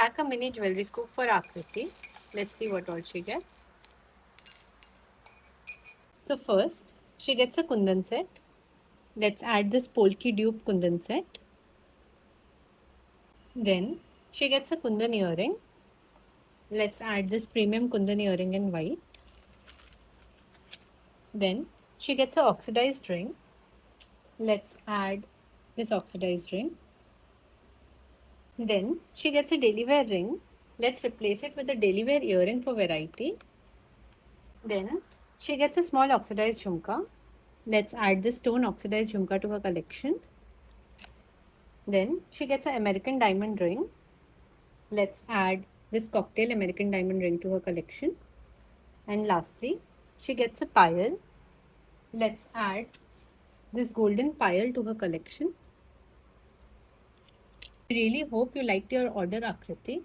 pack a mini jewelry scoop for Akriti. Let's see what all she gets. So first, she gets a kundan set. Let's add this Polki dupe kundan set. Then she gets a kundan earring. Let's add this premium kundan earring in white. Then she gets an oxidized ring. Let's add this oxidized ring. Then she gets a daily wear ring. Let's replace it with a daily wear earring for variety. Then she gets a small oxidized jhumka. Let's add this stone oxidized jhumka to her collection. Then she gets an American diamond ring. Let's add this cocktail American diamond ring to her collection. And lastly, she gets a pile. Let's add this golden pile to her collection. I really hope you liked your order, Akriti.